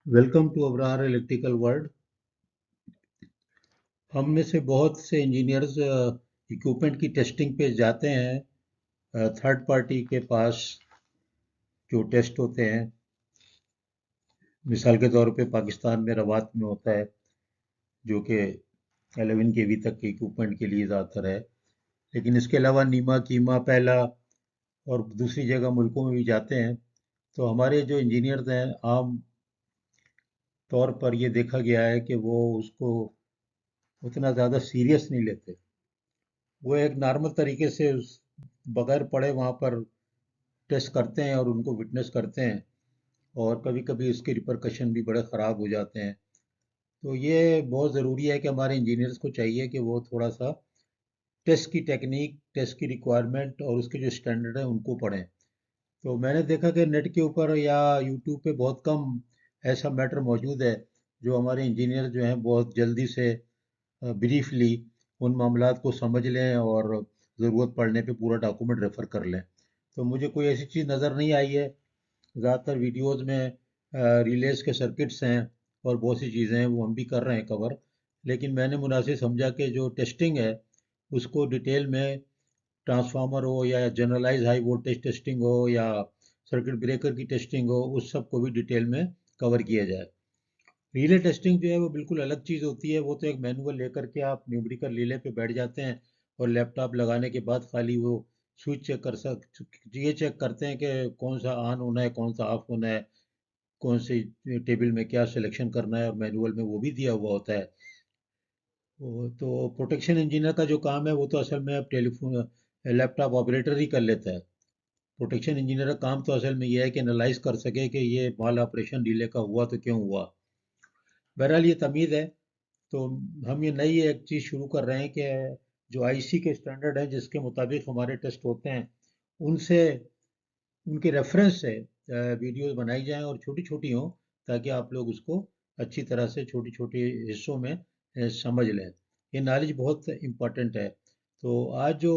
Welcome to Abrar electrical world. हम में से बहुत से इंजीनियर्स इक्विपमेंट की टेस्टिंग पे जाते हैं थर्ड पार्टी के पास जो टेस्ट होते हैं। मिसाल के तौर पे पाकिस्तान में रवात में होता है जो कि 11 केवी तक के इक्विपमेंट के लिए ज़्यादातर है। लेकिन इसके अलावा नीमा कीमा पहला और दूसरी जगह मुल्कों में भी जाते हैं। तो हमारे जो इंजीनियर्स हैं आम तौर पर ये देखा गया है कि वो उसको उतना ज़्यादा सीरियस नहीं लेते। वो एक नॉर्मल तरीके से बगैर पढ़े वहाँ पर टेस्ट करते हैं और उनको विटनेस करते हैं। और कभी कभी इसके रिपरकशन भी बड़े ख़राब हो जाते हैं। तो ये बहुत ज़रूरी है कि हमारे इंजीनियर्स को चाहिए कि वो थोड़ा सा टेस्ट की टेक्निक, टेस्ट की रिक्वायरमेंट और उसके जो स्टैंडर्ड है उनको पढ़ें। तो मैंने देखा कि नेट के ऊपर या यूट्यूब पे बहुत कम ऐसा मैटर मौजूद है जो हमारे इंजीनियर जो हैं बहुत जल्दी से ब्रीफली उन मामलात को समझ लें और ज़रूरत पड़ने पे पूरा डॉक्यूमेंट रेफ़र कर लें। तो मुझे कोई ऐसी चीज़ नज़र नहीं आई है। ज़्यादातर वीडियोज़ में रिलेज़ के सर्किट्स हैं और बहुत सी चीज़ें हैं वो हम भी कर रहे हैं कवर। लेकिन मैंने मुनासिब समझा कि जो टेस्टिंग है उसको डिटेल में ट्रांसफार्मर हो या जनरलाइज हाई वोल्टेज टेस्टिंग हो या सर्किट ब्रेकर की टेस्टिंग हो, उस सब को भी डिटेल में कवर किया जाए। रिले टेस्टिंग जो है वो बिल्कुल अलग चीज़ होती है। वो तो एक मैनुअल लेकर के आप न्यूमेरिकल रिले पे बैठ जाते हैं और लैपटॉप लगाने के बाद खाली वो स्विच चेक कर सक ये चेक करते हैं कि कौन सा ऑन होना है, कौन सा ऑफ होना है, कौन सी टेबल में क्या सिलेक्शन करना है, और मैनुअल में वो भी दिया हुआ होता है। वो तो प्रोटेक्शन इंजीनियर का जो काम है वो तो असल में अब टेलीफोन लैपटॉप ऑपरेटर ही कर लेता है। प्रोटेक्शन इंजीनियर का काम तो असल में ये है कि एनालाइज कर सके कि ये माल ऑपरेशन डिले का हुआ तो क्यों हुआ। बहरहाल ये तमीज़ है। तो हम ये नई एक चीज़ शुरू कर रहे हैं कि जो आईसी के स्टैंडर्ड हैं जिसके मुताबिक हमारे टेस्ट होते हैं उनसे उनके रेफरेंस से वीडियोस बनाई जाएं और छोटी छोटी हों ताकि आप लोग उसको अच्छी तरह से छोटी छोटी हिस्सों में समझ लें। ये नॉलेज बहुत इम्पोर्टेंट है। तो आज जो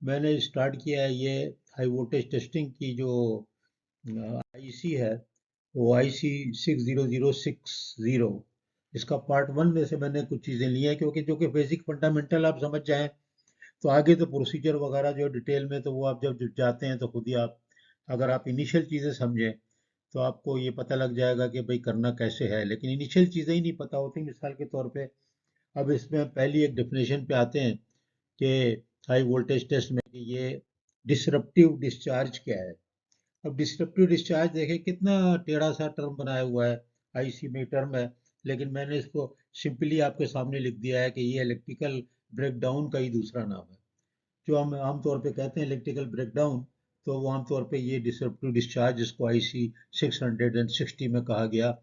मैंने स्टार्ट किया है ये हाई वोल्टेज टेस्टिंग की जो आईसी है वो आईसी 60060। इसका पार्ट वन में से मैंने कुछ चीज़ें ली हैं क्योंकि जो कि बेसिक फंडामेंटल आप समझ जाएं तो आगे तो प्रोसीजर वगैरह जो डिटेल में तो वो आप जब जाते हैं तो खुद ही आप अगर आप इनिशियल चीज़ें समझें तो आपको ये पता लग जाएगा कि भाई करना कैसे है। लेकिन इनिशियल चीज़ें ही नहीं पता होती। मिसाल के तौर पे अब इसमें पहली एक डेफिनेशन पे आते हैं कि हाई वोल्टेज टेस्ट में कि ये डिसरप्टिव डिस्चार्ज क्या है। अब डिस्ट्रप्टिव डिस्चार्ज देखें कितना टेढ़ा सा टर्म बनाया हुआ है। आईसी में टर्म है लेकिन मैंने इसको सिंपली आपके सामने लिख दिया है कि ये इलेक्ट्रिकल ब्रेकडाउन का ही दूसरा नाम है। जो हम आमतौर पे कहते हैं इलेक्ट्रिकल ब्रेकडाउन, तो वो आमतौर पे ये डिसरप्टिव डिस्चार्ज जिसको आईसी 660 में कहा गया।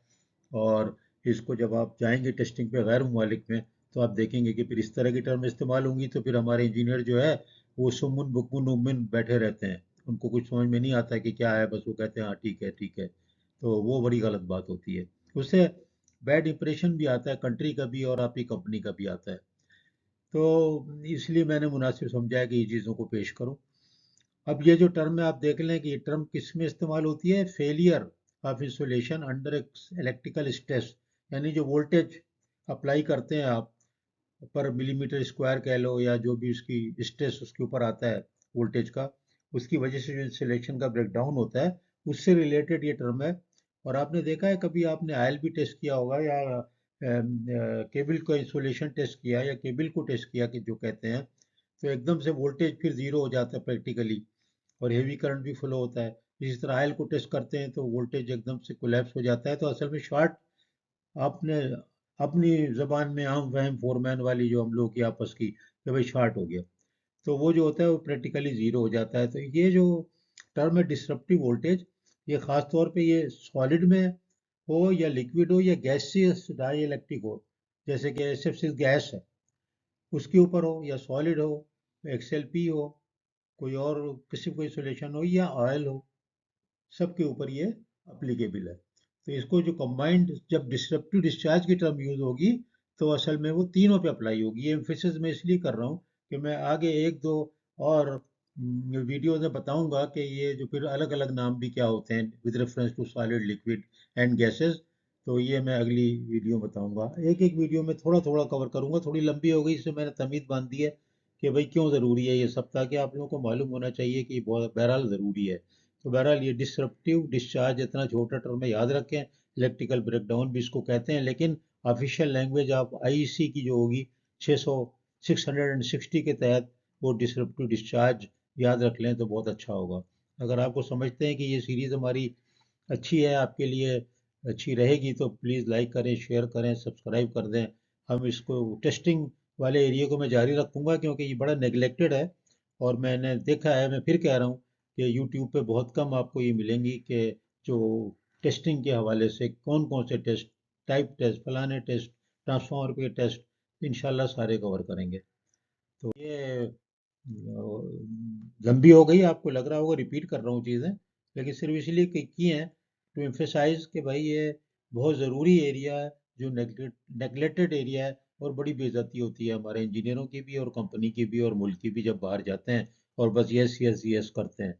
और इसको जब आप जाएंगे टेस्टिंग पे गैर ममालिक में तो आप देखेंगे कि फिर इस तरह की टर्म इस्तेमाल होंगी तो फिर हमारे इंजीनियर जो है वो सुमुन बुकमुन उम्मिन बैठे रहते हैं। उनको कुछ समझ में नहीं आता कि क्या है, बस वो कहते हैं हाँ ठीक है ठीक है। तो वो बड़ी गलत बात होती है। उससे बैड इंप्रेशन भी आता है कंट्री का भी और आपकी कंपनी का भी आता है। तो इसलिए मैंने मुनासिब समझा है कि ये चीज़ों को पेश करूं। अब ये जो टर्म है आप देख लें कि ये टर्म किस में इस्तेमाल होती है। Failure of insulation under electrical stress, यानी जो वोल्टेज अप्लाई करते हैं आप पर मिलीमीटर स्क्वायर कह लो या जो भी उसकी स्ट्रेस उसके ऊपर आता है वोल्टेज का, उसकी वजह से जो इंसुलेशन का ब्रेकडाउन होता है उससे रिलेटेड ये टर्म है। और आपने देखा है कभी आपने आयल भी टेस्ट किया होगा या केबल का इंसुलेशन टेस्ट किया या केबल को टेस्ट किया कि जो कहते हैं, तो एकदम से वोल्टेज फिर जीरो हो जाता है प्रैक्टिकली और हेवी करंट भी फ्लो होता है। इसी तरह आयल को टेस्ट करते हैं तो वोल्टेज एकदम से कोलैप्स हो जाता है। तो असल में शॉर्ट आपने अपनी ज़बान में आम फहम फोरमैन वाली जो हम लोग की आपस की कि भाई शॉर्ट हो गया, तो वो जो होता है वो प्रैक्टिकली ज़ीरो हो जाता है। तो ये जो टर्म है डिसरप्टिव वोल्टेज, ये ख़ास तौर पे ये सॉलिड में हो या लिक्विड हो या गैसियस डाई इलेक्ट्रिक हो, जैसे कि SF6 गैस है उसके ऊपर हो या सॉलिड हो, XLP हो, कोई और किसी कोई सोल्यूशन हो या ऑयल हो, सबके ऊपर ये अप्लीकेबल है। तो इसको जो कंबाइंड जब डिसरप्टिव डिस्चार्ज की टर्म यूज होगी तो असल में वो तीनों पे अप्लाई होगी। ये एम्फेसिस मैं इसलिए कर रहा हूँ कि मैं आगे एक दो और वीडियो में बताऊंगा कि ये जो फिर अलग अलग नाम भी क्या होते हैं with reference to solid liquid and gases. तो ये मैं अगली वीडियो बताऊंगा। एक एक वीडियो में थोड़ा थोड़ा कवर करूंगा, थोड़ी लंबी हो गई, इससे मैंने तमीज़ बांध दी है कि भाई क्यों ज़रूरी है ये सब, ताकि आप लोगों को मालूम होना चाहिए कि बहुत बहरहाल ज़रूरी है। तो बहरहाल ये डिसरप्टिव डिस्चार्ज, इतना छोटा टर्म है, याद रखें। इलेक्ट्रिकल ब्रेकडाउन भी इसको कहते हैं, लेकिन ऑफिशियल लैंग्वेज आप आईईसी की जो होगी 600 660 के तहत वो डिसरप्टिव डिस्चार्ज याद रख लें तो बहुत अच्छा होगा। अगर आपको समझते हैं कि ये सीरीज़ हमारी अच्छी है, आपके लिए अच्छी रहेगी, तो प्लीज़ लाइक करें, शेयर करें, सब्सक्राइब कर दें। हम इसको टेस्टिंग वाले एरिया को मैं जारी रखूंगा, क्योंकि ये बड़ा नेगलेक्टेड है। और मैंने देखा है, मैं फिर कह रहा हूँ कि यूट्यूब पे बहुत कम आपको ये मिलेंगी कि जो टेस्टिंग के हवाले से कौन कौन से टेस्ट, टाइप टेस्ट, फलाने टेस्ट, ट्रांसफार्मर के टेस्ट, इंशाल्लाह सारे कवर करेंगे। तो ये लंबी हो गई, आपको लग रहा होगा रिपीट कर रहा हूँ चीज़ें, लेकिन सिर्फ इसलिए की हैं टू एम्फेसाइज कि भाई ये बहुत ज़रूरी एरिया है, जो नेगलेक्टेड एरिया है। और बड़ी बेइज्जती होती है हमारे इंजीनियरों की भी, और कंपनी की भी, और मुल्क की भी, जब बाहर जाते हैं और बस यस यस यस करते हैं।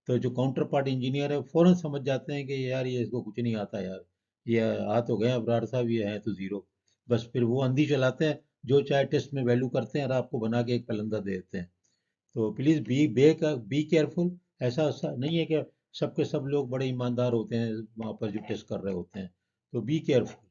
तो जो काउंटर पार्ट इंजीनियर है फ़ौरन समझ जाते हैं कि यार ये इसको कुछ नहीं आता यार, ये आ तो गए अबरार साहब, ये है तो ज़ीरो। बस फिर वो अंधी चलाते हैं, जो चाहे टेस्ट में वैल्यू करते हैं और आपको बना के एक कलंदर दे देते हैं। तो प्लीज़ बी केयरफुल। ऐसा नहीं है कि सब के सब लोग बड़े ईमानदार होते हैं वहाँ पर जो टेस्ट कर रहे होते हैं। तो बी केयरफुल।